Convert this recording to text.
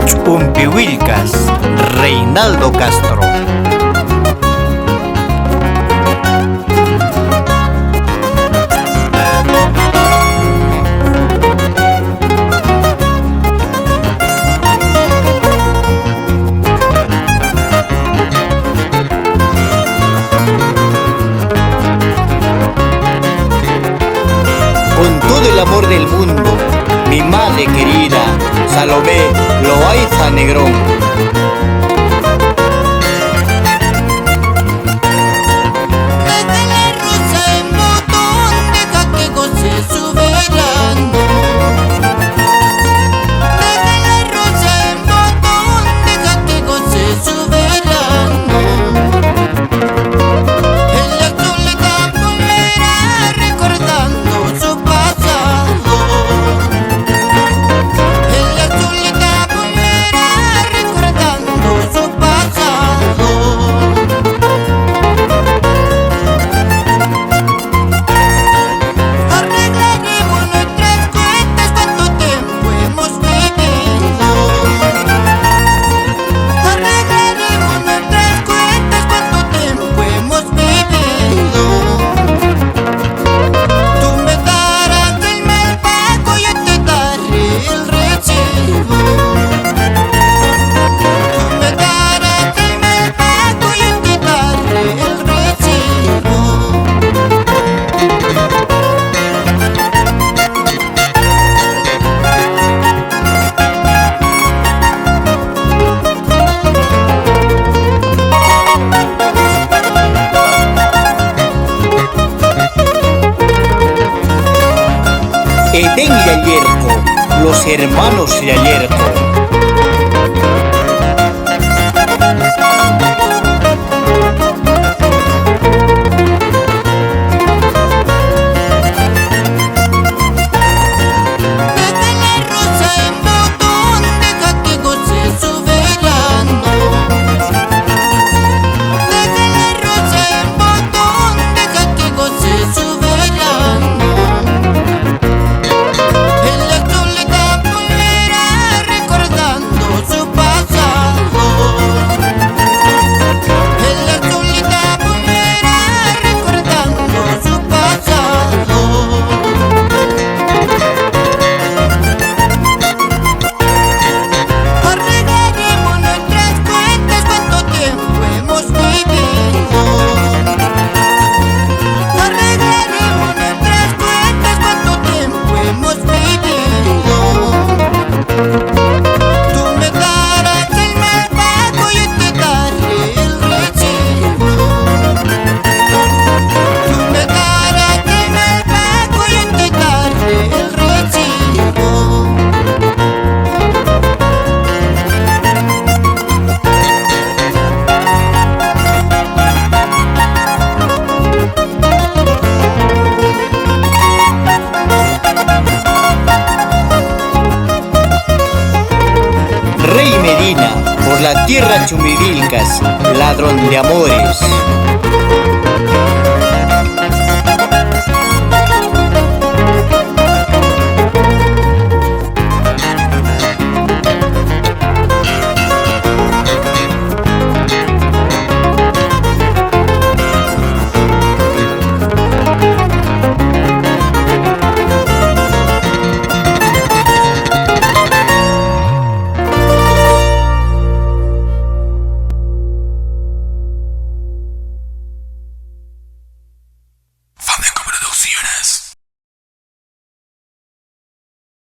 Ch'umpiwillkas, Reinaldo Castro. Con todo el amor del mundo, mi madre querida, Salomé Loaiza Negrón. Desde la rosa en botón, deja que goce su verano. Desde la rosa en botón, deja que goce su verano. En la soledad volverá recordando su pasado. En la soledad volverá recordando su pasado. Arreglaremos nuestras cuentas, cuánto tiempo hemos vivido. Arreglaremos nuestras cuentas, cuánto tiempo hemos vivido. Tú me darás el mal pago, yo te daré el recibo. Tú me darás el mal pago, yo te daré el recibo. Edén y Ayerto, los hermanos de Ayerto. Desde la rosa en botón, deja que goce su verano. Desde la rosa en botón, deja que goce su verano. En la soledad volverá recordando su pasado. En la soledad volverá recordando su pasado. Arreglaremos nuestras cuentas, cuánto tiempo hemos vivido. Arreglaremos nuestras cuentas, cuánto tiempo hemos vivido. Tú me darás el mal pago, yo te daré el recibo. Tú me darás el mal pago, yo te daré el recibo. Rey Medina, por la tierra Chumbivilcas, ladrón de amores.